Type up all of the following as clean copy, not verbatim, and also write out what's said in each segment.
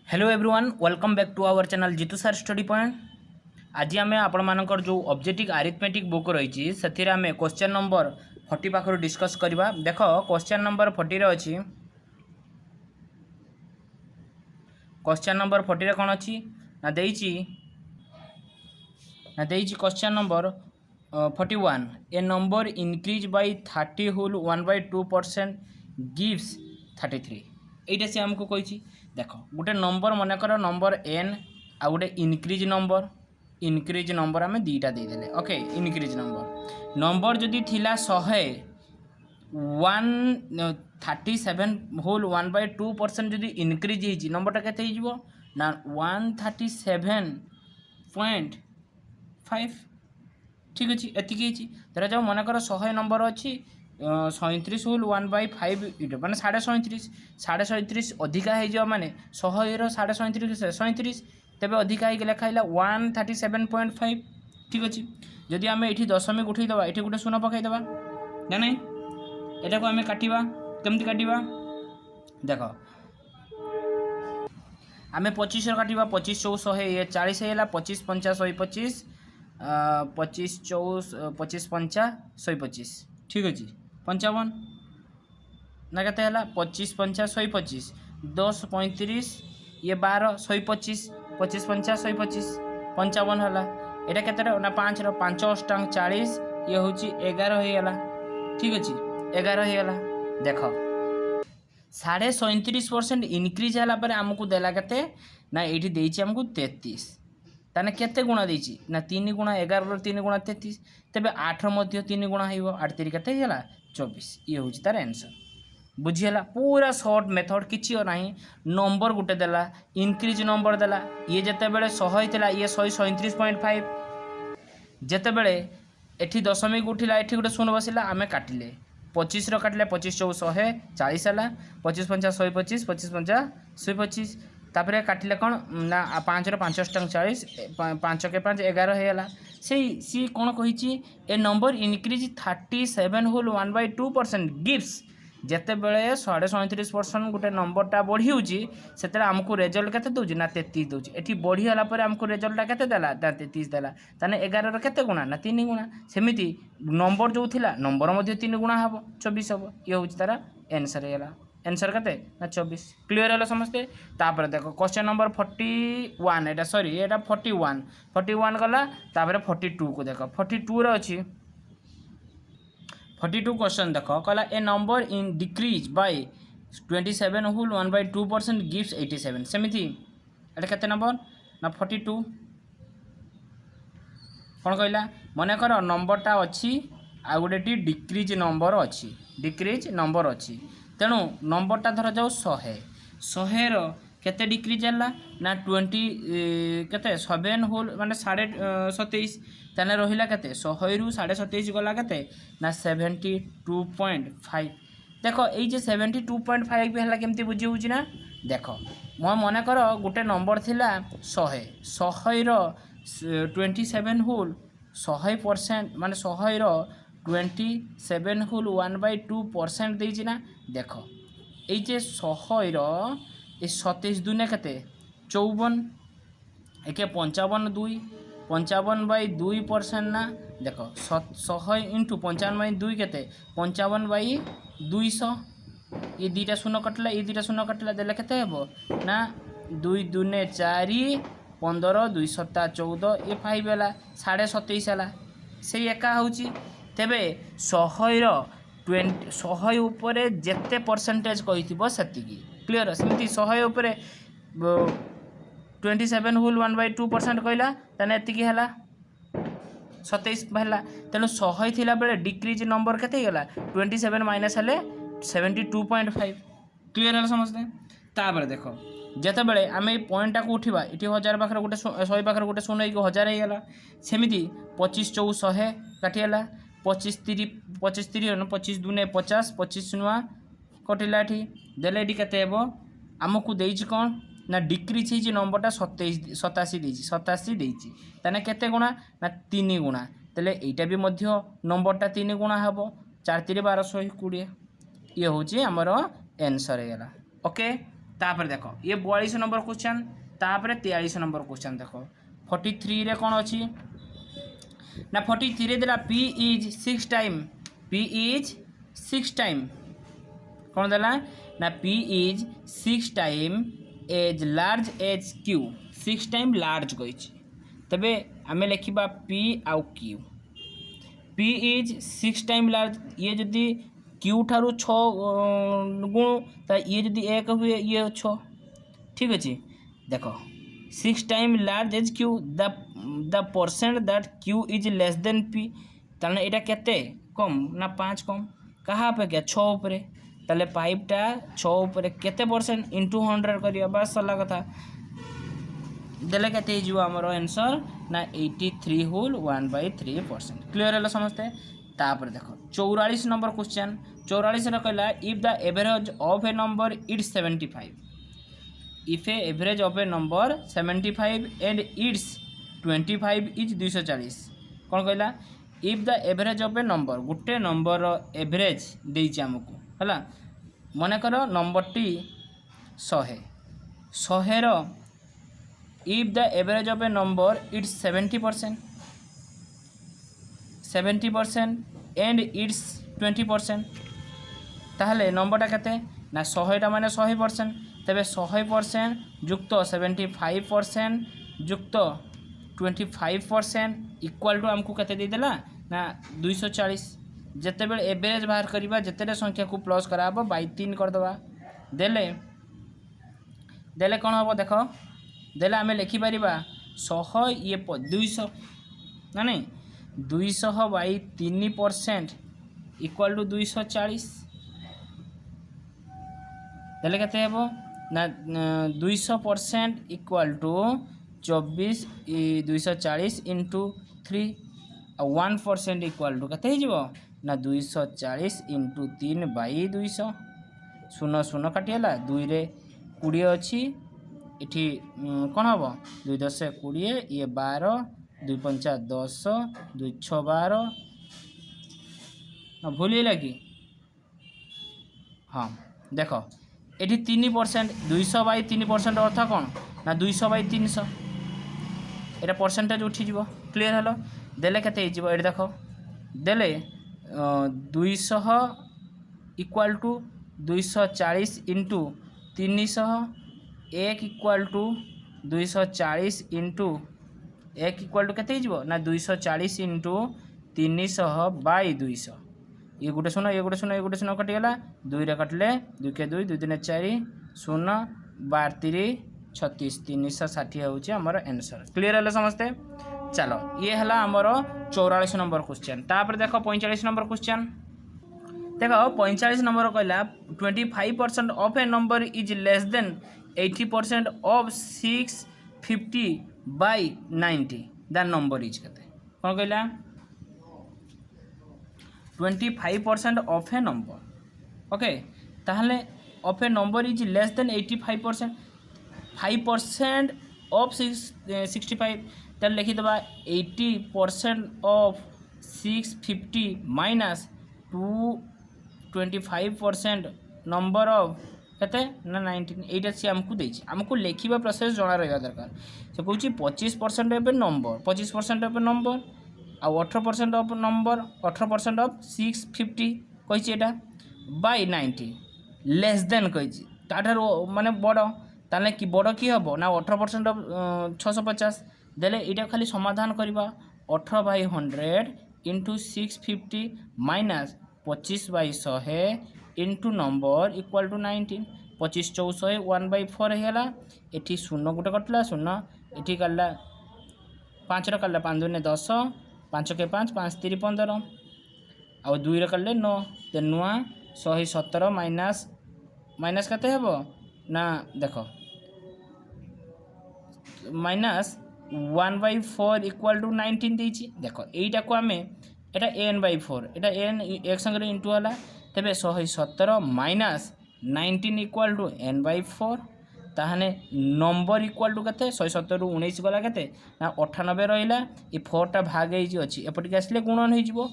Hello everyone welcome back to our channel Jitu sir study point. आज आम आपण मानकर जो ऑब्जेक्टिव अरिथमेटिक बुक रही से आम क्वेश्चन नंबर 40 पाखर डिस्कस करवा। देख क्वेश्चन नंबर 40 अच्छी क्वेश्चन नंबर 40 कौन अच्छी ना देइची question number 41 a number increase by 30 whole 1/2% gives 33। এইটা সে আমাকে কইছি। দেখ গোটে নম্বর মনে কর নম্বর এন আর গোটে ইনক্রিজ নম্বর আমি দুইটা দেইদেলে। ওকে ইনক্রিজ নম্বর যদি থিলা 100 137 হোল 1/2% যদি ইনক্রিজ হয়েছি নম্বরটা কেতে হয়ে যাব না 137.5। ঠিক আছে এতিকি হয়েছি। ধরা যাও মনে কর 100 নম্বর অছি 37 হোল 1/5 ইটা মানে 37.5 अधिका हो जा माने 100 37.5 37 तेज अधिका हो लेखा 137.5। ठीक अच्छे जदि आम ये दशमिक उठेदेवा ये गोटे शून्य पकईदेवा ना ना यहाँ को आम काटा केमती काटा देख आम 25 काटा 25 चौ 100 ये 40 है 25 50 125 25 चौ 25 50 125। ठीक अच्छे 55 ना के 25 50 125 10 35 ये 12 125 25 50 125 55 है यहाँ के ना 5 5 अष्टांग 40 ये हूँ 11 होगा। ठीक अच्छे 11 होगा। देख 37.5% इनक्रीज है आमको देला के ना ये देती आमको 33 ताने केते गुणा देती ना 3 गुणा 11 3 गुणा 33 तेरे 8 3 गुणा हो 8 3 के 24 ये हूँ तार आंसर। बुझीगला पूरा सर्ट मेथड किसी ना नंबर गुटे देला इनक्रीज नंबर देला ये जिते बड़े 100 होता ये 137.5 जिते बड़े एठी दशमिक उठिला एठी गोटे शून्य बसिला आम काटिले 25 काटिले 25 चौ 100 40 है 25 50 125 25 50 125 तापर काटिले कौन ना 5 5 अष्टांग 40 5 के 5 11 होगा सी कौन कही ए नंबर इनक्रीज 37 होल 1/2% गिव्स जिते बड़े 37.5% गोटे नंबरटा बढ़ी से आमको रेजल्ट के दूसरी ना 33 दूसरी ये बढ़ीगला आमको रेजल्टा के 33 देला ताने 11 के गुणा ना 3 गुणा सेमती नंबर जो थिला नंबर 3 गुणा हम 24 हम ये हूँ तार आंसर होगा। आंसर के ना 24 क्लीयर है समस्ते। तापर देखो क्वेश्चन नंबर 41 एटा सॉरी एटा 41 गला तापर 42 को देख 42 रे अच्छी 42 क्वेश्चन देख कहला a number in decrease by 27 whole 1/2% gives 87 सेमती एटा केते नंबर ना 42 कौन कहला मन कर नंबरटा अच्छी आ गोटे डिक्रीज नंबर अच्छी तेणु नंबरटा धर जाओ 100 केते डिक्रीज है ना 20 केते 7 होल माने 27.5 ताने रहिला केते 100 रु 27.5 गला केते ना 72.5। देखो ये 72.5 भी है केमती बुझी हूँ ना देख मैं मन कर गोटे नंबर थिला 100 27 होल 100% माने 100 27 होल 1/2% देती ना देख ये 100 27 दुने के 54 एक 55/2 ना देख 100 इंटू 55/2 के 55/200 ये दुईटा शून्य कटला ये दुईटा शून्य कटला देले केते हेबो ना 2 दुने 4 15 2 7 14 ये 5 है 27.5 है से एका हूँ तेबे 100 उपरे जेते परसेंटेज कही से क्लीयर सेमती 100 उपरे 27 होल 1/2% कहला ताने एतिकी है 27 है तेणु 100 थिला बेले डिक्रीज नंबर केते गला 27 माइनस हेले 72.5 क्लीयर है समझते। तापर देख जिते बड़े आम पॉइंटा को उठा ये 1000 पाखे गोटे 100 पाखे गोटे शून्य 1000 होगा सेमती 25 चौ 100 काटिगला 25 3 25 दुने 50 25 नुआ कटिला देले ये के आमको देती कौन ना डिक्रीज हो नंबरटा 87 देती ताने केते गुणा ना 3 गुणा तेले एटा भी मध्य नंबरटा 3 गुणा हम 4 3 1220 ये हूँ आमर आंसर होगा। ओके तापर देख ये 42 नंबर क्वेश्चन तापर 43 नंबर क्वेश्चन देख 43 रे कौन अच्छी ना 43 रे देला p is 6 time p is 6 time कौन देला ना p is 6 time as large as q 6 time large कही तबे आमे लिखिबा p आउ q p is 6 time large ये जदी q ठारू 6 गुण त ये जदी 1 हुए ये 6 ठीक अछि देखो 6 time large as q the percent that q is less than p ताने एटा केते कम ना 5 कम कहा पे क्या 6 ऊपर ताले पाइपटा 6 ऊपर केते परसेंट इनटू 100 करिया बस सला कथा देले केते हिजो हमर आंसर ना 83 होल 1/3%। क्लियर है समझते तापर देखो 44 नंबर क्वेश्चन 44 रे कहला if the average of a number it's 75 if a average of a number 75 and it's 25 is 240 कौन कहला if the average of a number गोटे नंबर एवरेज देइछि हमको हला मन कर नंबर टी 100 रो if the average of a number it's 70% and it's 20% ताहले नंबरटा केते ना 100टा माने 100% तबे 100% युक्त 75% युक्त 25% इक्वल टू हमको केते दे देला ना 240 जेते बेल एवरेज बाहर करबा जेते संख्या को प्लस कराबो बाय 3 कर दबा देले कोन होबो देखो देले आमे लिखि परिबा 100 ये 200 ना नहीं 200 बाई 3% इक्वल टू 240 देले केते हेबो ना 200% इक्वल टू 24 240 इंटू 3 और 1% इक्वल टू केते हिजबो ना 240 इंटू 3 बाई 200 शून्य शून्य काटिला 2 रे 20 अच्छी इठी कौन हम 2 10 20 ये 12 2 5 10 2 6 12 भूल लगी हाँ देख ये 3% 200 बाई 3% अर्थ कौन ना 200 बाई 300 ये परसेंटेज उठीज क्लीयर हल देले केते ये देख देले 200 equal to 240 into 300 1 equal to 240 into 1 equal to केते हिजबो ना 240 इंटू 300 बाई 200 ये गोटे शून्य ये गोटे शून्य ये गोटे शून्य कटिगला 2 रे कटले 2 के 2 2 3 4 शून्य 12 3 36 360 होची हमर आंसर क्लियर हले समझते चलो ये हला हमर 44 नंबर क्वेश्चन तापर देखो 45 नंबर क्वेश्चन देखो 45 नंबर कहला 25% of a number is less then 80% of 650 by 90 the number is केते कौन कहला 25% ऑफ ए नंबर ओके ताहले of a number is less then 85% 5% of 65 ताहले लिखि दबा 80% ऑफ 650 माइनस 25% नंबर ऑफ केते ना 19 एटा से हमको देछि हमको लिखिबा प्रोसेस जणा रहबा दरकार से कहूची 25% ऑफ नंबर 25% ऑफ नंबर आ 18% ऑफ नंबर 18% ऑफ 650 कहिछि एटा बाय 90 लेस देन कहिछि ताठार माने बड़ ताले कि बड़ की हबो ना 18% ऑफ 650 देले एटा खाली समाधान करबा 18/100 into 650 minus 25/100 into number equal to 19 25 400 1/4 है एटी शून्य गोटे कटला शून्य एटी काला 5 काला 5 2 10 5 के 5 5 3 15 आउ 2 काले 9 ते नुआ 117 माइनस माइनस कते हेबो ना देखो माइनस 1/4 इक्वल टू 19 देछि देखो एटा को आमे एटा n/4 एटा n एक संगे इंटू वाला तेबे 117 माइनस 19 इक्वल टू n/4 ताहने नंबर इक्वल टू केते 117 रु 19 गला केते ना 98 रहिला ए 4 टा भाग हे जी अछि एपटिक आसले गुणन हे जिवो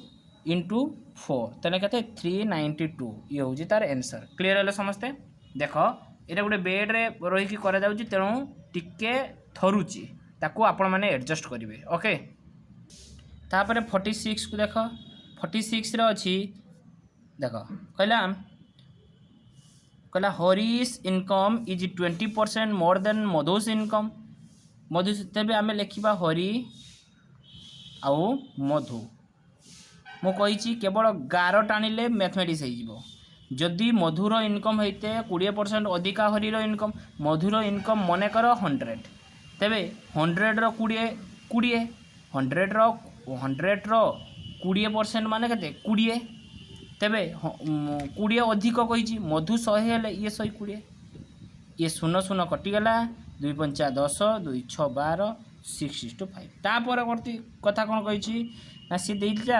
इंटू 4 तने केते 392 ये हो जी तार आंसर क्लियर हले समझते देखो এটা গোटे बेड्रे रहीकि तेणु टिके थरुची ताकू आपण मैंने एडजस्ट करेंगे ओके। तापर 46 को देख 46 अच्छी देख कहला कहला Harish income is 20% more than Madhu's income. Madhu तेज आम लिखा हरी आउ मधु मु कही केवल गार टाणिले मैथमेटिक्स हो जदि मधुर इनकम होते 20% अधिका हरीर इनकम मधुर इनकम मन कर 100 तेबे 100 रो 20 100 रो 20% मान के 20 तेबे 20 अधिक कही मधु 100 हेले ये 120 ये 0 0 कटिगला 2 5 10 2 6 12 6:5 तापरवर्ती कथा कौन कही ना सी देता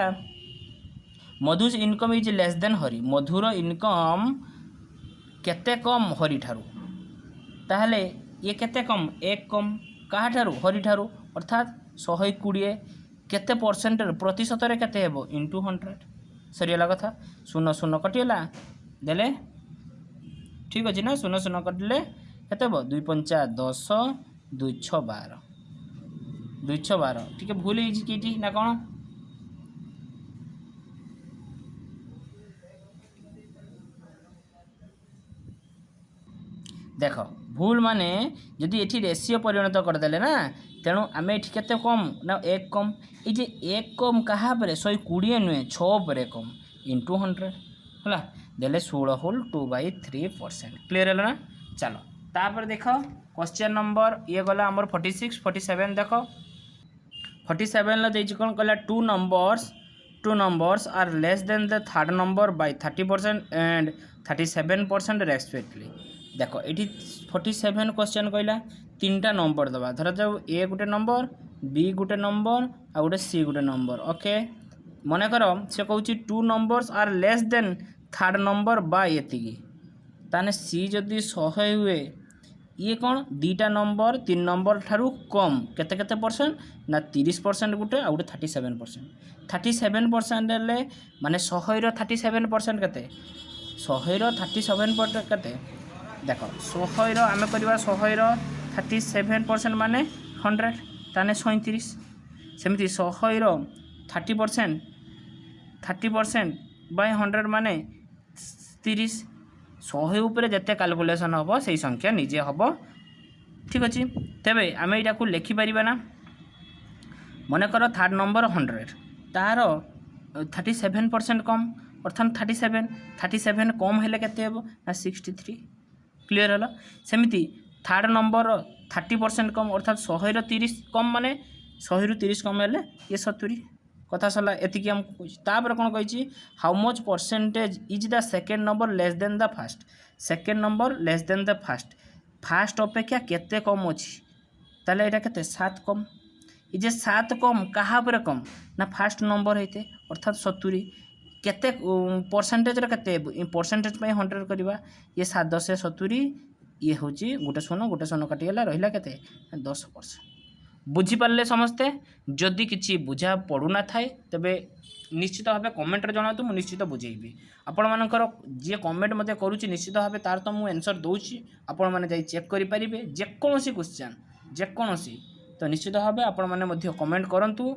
मधुस income is less then Hari Madhur income केते कम हरी ठारू ताहले ये केते कम एक कम कहा ठारू हरी ठारू अर्थात 120 केते परसेंट प्रतिशत रे केते हेबो इंटू 100 सरीला कथा 0 0 कटिला देले ठीक अछि ना 0 0 कटिले केते हेबो 2 5 10 2 6 12 2 6 12 ठीक है भूल ही की ना कौन देख भूल माने जदि ये रेसीओ परिणत करदे ना तेणु आम ये केते कम ना एक कम ये एक कम क्या 120 नुहे 6 पर कम इंटू 100 है देले 16 होल 2/3% क्लीयर है ना। चलो तापर देख क्वेश्चन नंबर ये गला आमर 46 47 देख 47 देजी कौन कहला two numbers are less than the third number by 30% and 37% respectively. देख ये 47 क्वेश्चन कहला तीनटा नंबर दबा धर जाऊ ए गोटे नंबर बी गोटे नंबर आ गोटे सी गोटे नंबर ओके मन कर से कहूँ two numbers are less than third number by एति ताने सी जदि 100 हुए ये कौन दीटा नंबर 3 नंबर ठारू कम केते केते परसेंट ना 30% गोटे आ गोटे 37% 37% माने 100 रो 37% केते 100 रो 37% केते देख 100 रो आम करवा 100 रो 37% माने 100 ताने 37 सेमती 100 रो 30% बाय 100 माने 30 100 उपरे जिते कैलकुलेसन हम से संख्या निजे हम ठीक अच्छे तेबे आम यहाँ को लिखिपर ना मन कर थर्ड नंबर 100 तार 37% कम अर्थात 37 कम हेले केते हेबो ना 63 क्लीयर है सेमती थर्ड नंबर 30% कम अर्थात 100 रो 30 कम माने 100 रू 30 कम हेले ये 70 कथा सरला एतिकी हमको तापर कौन कही how much percentage is the second number less than the first second number less than the first अपेक्षा केते कम अच्छी ताले एटा केते 7 कम ये 7 कम कहा पर कम ना फर्स्ट नंबर होते अर्थात 70 केते परसेंटेज केते परसेंटेज 100 करवा ये 7 10 70 ये हूँ गोटे शून्य काटिगला रहा केते 10%। बुझीपारे समस्ते जदि किसी बुझा पड़ूना थाए तेबे निश्चित भाव कमेंट जनातु मु निश्चित बुझेबी आपण मानकर जी कमेंट मते करूची निश्चित भाव तार तो मु आंसर दूची आपण माने जाई चेक करि परिबे जेकोसी क्वेश्चन जेकोसी तो निश्चित भाव आपण माने मध्य कमेंट करंतु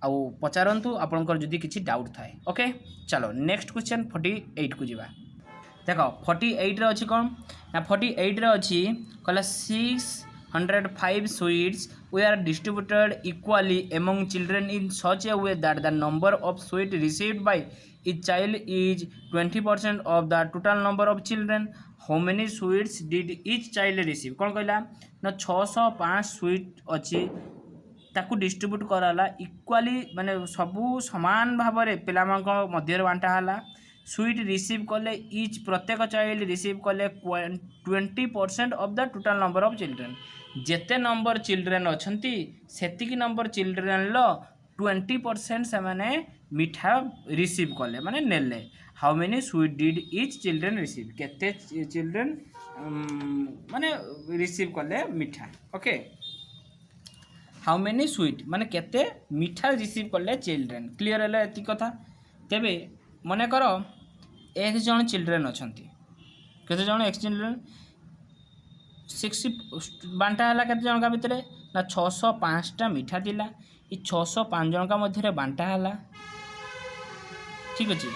आउ पचारंतु आपनकर जदि किसी डाउट थाए ओके। चलो नेक्स्ट क्वेश्चन 48 को जीवा देख 48 रे अछि कोन ना 48 रे अछि कहला 605 sweets were distributed equally among children in such a way that the number of sweets received by each child is 20% of the total number of children. How many sweets did each child receive? कौन कहला ना 605 sweet अच्छी ताकू distribute कराला equally माने सबू समान भाव में पिला मध्य बांटा है स्वीट रिसीव कले इच प्रत्येक चाइल्ड रिसीव कले 20% of the total number of children जेते नंबर चिल्ड्रेन अच्छी सेतिकी नंबर चिल्ड्रेन लो 20% से माने मिठा रिसीव कले माने नेले। How many sweet did etch children receive केते चिल्ड्रेन माने रिसीव कले मिठा ओके। हाउ मेनी स्वीट माने केते मिठा रिसीव कले चिल्ड्रेन क्लीयर है एति कथा। तेबे मने करो 1 जन चिल्ड्रेन अच्छा केते जन 1 चिल्ड्रेन 60 बांटा है केते जनका भितर ना 605टा मिठा थिला ये 605 जनका मध्य बांटा है ठीक अच्छे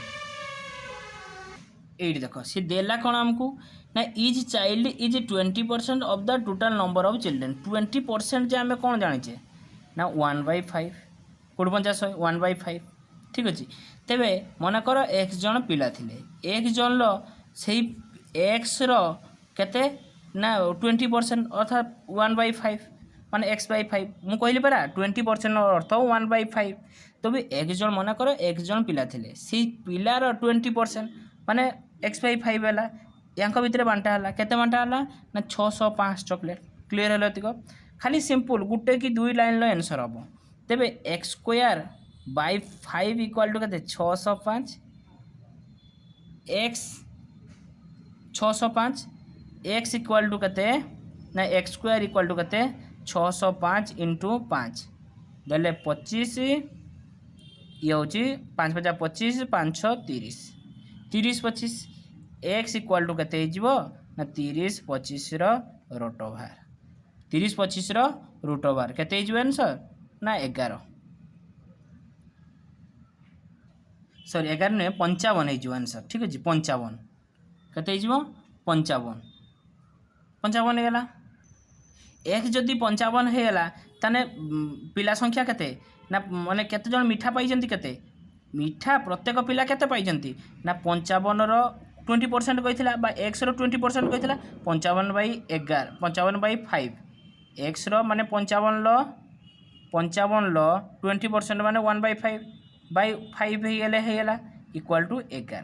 ये देख सी देला कौन आमको ना is child is 20% of the total number of children 20% जे आम कौन जाने ना 1/5 कोड़ 50 1/5 ठीक अच्छे तेरे मन कर एक्स जन पिला थिले एक्स जन से एक्स रते ना 20% अर्थात 1/5 माने x/5 मु कहली परा 20% अर्थ 1/5 तो भी एक्स जन मन कर एक्स जन पिला थिले से पिलार 20% माने x/5 है या भितर बांटा है केते बांटा है ना 605 चॉकलेट क्लीयर है तिक खाली सिंपल गुटे कि दुई लाइन आंसर हम तेरे x²/5 इक्वाल टू के 605 x 605 x इक्वाल टू के ना x² इक्वाल टू के 605 इंटू 5 देले 25 ये हूँ 5 5 25 5 6 30 30 25 x इक्वाल टू के ना 30 25 रूट ओवर 30 25 रूट ओवर के आंसर ना 11 सॉरी 11 नुहे 55 हो आंसर ठीक अच्छे 55 के 55 55 होगा एक जदि 55 होगा ताने पिला संख्या केते ना माने केते जन मिठा पाई केते मिठा प्रत्येक पिला केते पाई ना 55 20% कही बा एक्स 20% कही 55/11 55/5 एक्स माने 55 20% माने 1/5 होगा इक्वाल टू 11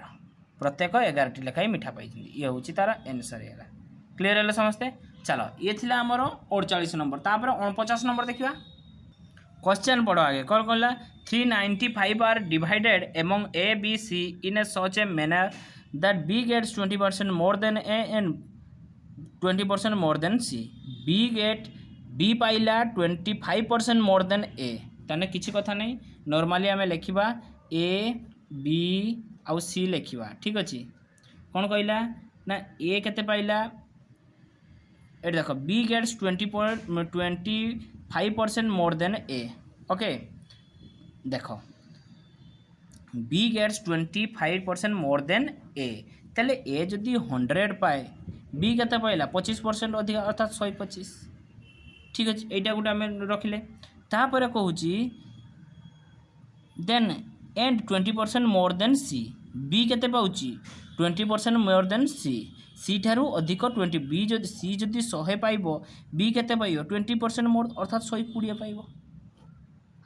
प्रत्येक 11 टी लेखाई मिठा पाई ये हूँ तार आंसर है क्लीयर है समस्ते चलो ये थी आमर 48 नंबर तापर 49 नंबर देखा क्वेश्चन पढ़ो आगे कौन कहला 395 are divided among A B C in a such a manner that B gets 20% more than A and 20% more than C B पाइला 25% मोर देन ए ताने किसी कथा नहीं नॉर्मली आम लिखा ए बी आउ सी लिखा ठीक अच्छे कौन कहला ना ए केते पाइला ये देख बी गेट्स 25% मोर देन ए ओके देख बी गेट्स 25% मोर देन ए तेल ए जदि 100 पाए बी केते पाइला 25% अधिक अर्थात 125 ठीक अच्छे यहाँ गोटे आम रखिले तापर कहूँ then and 20% more than C B केते पाउची 20% मोर देन सी ठारू अधिक 20 बी जदि सी जदि 100 पाइब बी केते पाइब 20% मोर अर्थात 120 पाइब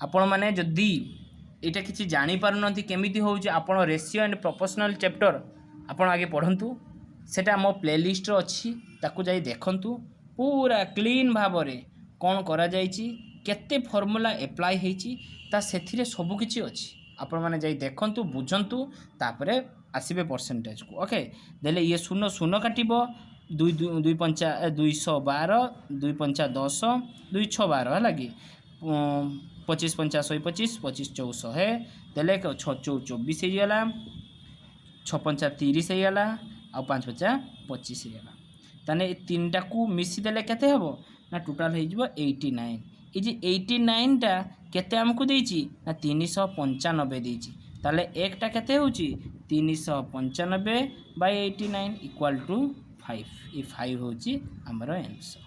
आपण माने जदि एटा किसी जानी पारुनंती केमिति होउची आपण रेशियो एंड प्रोपोर्शनल चैप्टर आपण आगे पढ़ंतु सेटा मो प्लेलिस्ट अच्छी ताकू जाई देखंतु पूरा क्लीन भाव रे कौन करा जाइची केते फॉर्मूला एप्लाई हेची ता सेथिरे सब किछि अछि आपण माने जाई देखंतु बुझंतु तापरे आसीबे परसेंटेज को ओके देले ये शून्य शून्य काटिबो 2 पंचा 212 2 पंचा 10 2 6 12 लगी 25 पंचा 125 25 चौ 100 देले 6 चौ 24 होगला 6 पंचा 30 होगला आ 5 पंचा 25 होगला ताने तीनटा को मिसी देले केते हबो ना टोटल हो 89 ये जे 89 टा केते हमको देइची ना 395 देइची ताले एकटा केते होची 395/89 इक्वल टू 5 ये 5 होची हमर आंसर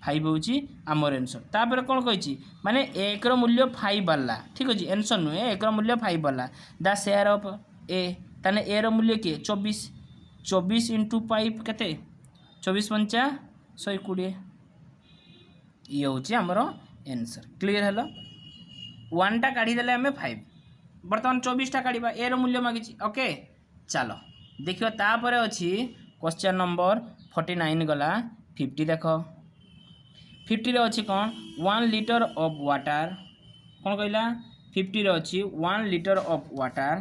5 होची हमर आंसर तापर कोन कहिची माने 1 रो मूल्य 5 वाला ठीक अछि आंसर नुए 1 रो मूल्य 5 वाला द शेयर ऑफ ए ताने ए रो मूल्य के 24 इंटू 5 केते 24 पंचा 120 ये हूँ आमर आंसर क्लीयर है 1 टा काढ़ी देले आम 5 बर्तमान 24 टा काढ़ा ए रो मूल्य मागिची ओके चलो देखियो तापर अच्छी क्वेश्चन नंबर 49 गला 50 देख 50 रे अच्छी कौन 1 लीटर ऑफ वाटर कौन कहला 50 रे अच्छी 1 litre of water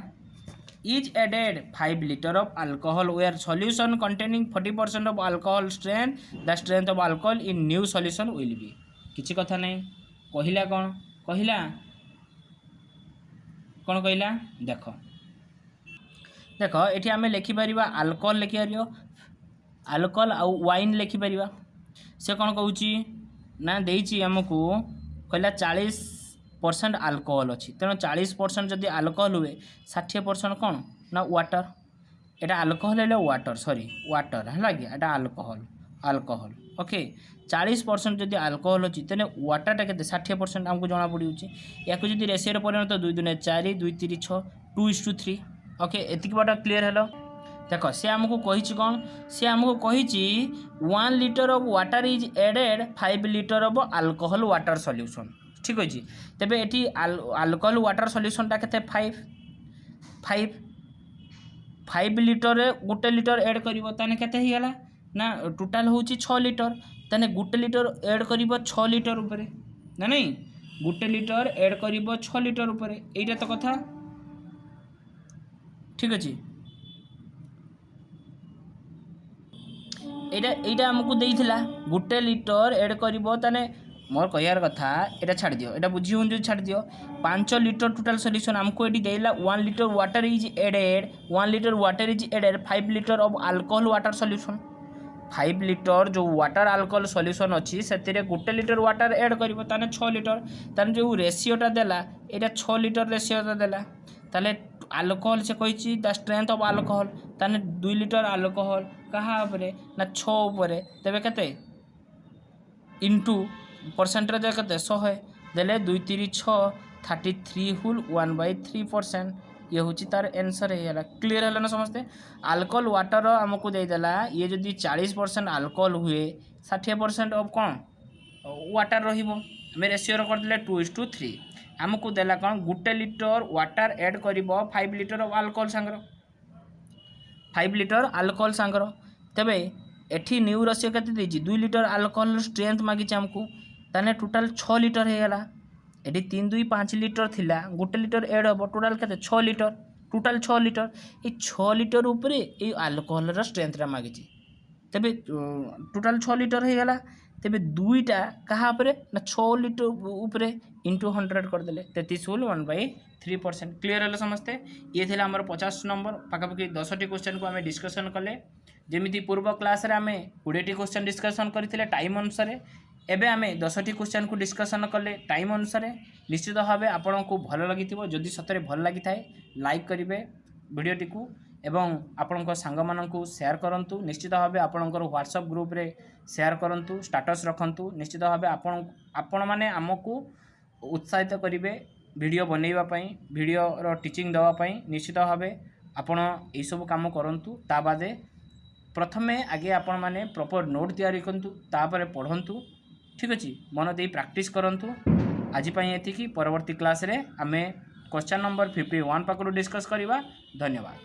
is added 5 liter of alcohol where solution containing 40% of alcohol strength the strength of alcohol in new solution will be किसी कथा नहीं कहला कौन कहला देख देख ये आम लिखिपर आल्कोहल लिखिपर आल्कोहल आउ वाइन लिखिपर से कौन कौची ना देइची आमको कहला 40% आल्कोहल अच्छी तेणु 40% जदि आल्कोहल हुए 60% कौन ना वाटर एटा आल्कोहल है वाटर सॉरी वाटर है कि एटा आल्कोहल ओके 40% जदि आल्कोहल अच्छी तेने वाटरटा के 60% आमको जना पड़ी या जब रेसीओ परिणत 2 दूने 4 2 3 6 2:3 ओके एतिक बाट क्लीयर हेलो देख सी आमको कही कौन सी आमको कही 1 litre of water is added 5 litre of alcohol water solution ठीक अच्छे तेबे एटी अल्कोहल वाटर सॉल्यूशनटा के 5 लिटर गोटे लिटर एड कर ना टोटाल हूँ 6 लिटर ताने गोटे लिटर एड कर 6 लिटर उपरे ना नहीं गोटे लिटर एड कर 6 लिटर उपरे एटा तो कथा ठीक अच्छे एटा आमको देइथिला गोटे लिटर एड करिवो ताने मोर कहयार कथा एटा छाड़ दियो एटा बुझी होन जो छाड़ दियो 5 लिटर टोटल सॉल्यूशन हमको एटी देला 1 litre water is added 1 litre water is added 5 litre of alcohol water solution 5 litre जो वाटर अल्कोहल सॉल्यूशन अच्छी से गोटे लिटर वाटर एड करिवो ताने 6 लिटर ताने जो रेशियोटा देला एटा 6 लिटर रेशियोटा देला ताले अल्कोहल से कही द स्ट्रेंथ ऑफ अल्कोहल ताने 2 लिटर अल्कोहल कहाँ उपरे ना 6 उपरे तेबे केते इनटू परसेंटेज केते 100 देले 2 3 6 33 होल 1/3% ये हूँ तार आंसर है क्लीयर है ना समस्ते अल्कोहल वाटर आमको देदेला ये जदि 40% अल्कोहल हुए 60% ऑफ कौन वाटर रहिबो हमें रेशियो करदे 2:3 आमको देला कौन गोटे लिटर वाटर एड कर 5 litre of alcohol Sagar 5 litre alcohol सांगर तेबे एठी न्यू रेशियो केते देछि 2 लिटर अल्कोहल स्ट्रेंथ मागिछ हमको ताने टोटल 6 लिटर हे गला एटी 3 2 5 लिटर थिला गोटे लिटर एड हम टोटाल के 6 लिटर टोटाल 6 लिटर ये 6 लिटर उपरे ये अल्कोहल स्ट्रेंथटा मागिची तेबे टोटाल 6 लिटर हो गला तेबे दुईटा कहाँ उपरे ना 6 लिटर उपरे इंटू 100 करदेले 33 होल 1/3% क्लीयर है समस्ते ये थे आमर 50 नंबर पाखापाखि 10टी क्वेश्चन को आम डिस्कसन कले जमी पूर्व क्लास रे आम 20टी क्वेश्चन डिस्कसन करते टाइम अनुसार एबे आमे 10टी क्वेश्चन को डिस्कसन कले टाइम अनुसार निश्चित भाव आपण को भल लगी जदि सतरे भल लगी थाए लाइक करेंगे वीडियोटी को एवं आपण सांग मानू शेयर करूँ निश्चित भाव आपणकर व्हाट्सएप ग्रुप रे शेयर करूँ स्टाटस रखु निश्चित भाव आपण मैंने आमको उत्साहित करेंगे वीडियो बनवाई वीडियो टीचिंग देवाई निश्चित भाव आपण सब कम करूँ ता बादे प्रथमे आगे आपण मैंने प्रॉपर नोट तैयारी करूँ तापर पढ़ंतु ठीक अच्छे मन दे प्रैक्टिस करंतु आज ये परवर्ती क्लास रे आमे क्वेश्चन नंबर 51 पाखु डिस्कस करवा धन्यवाद।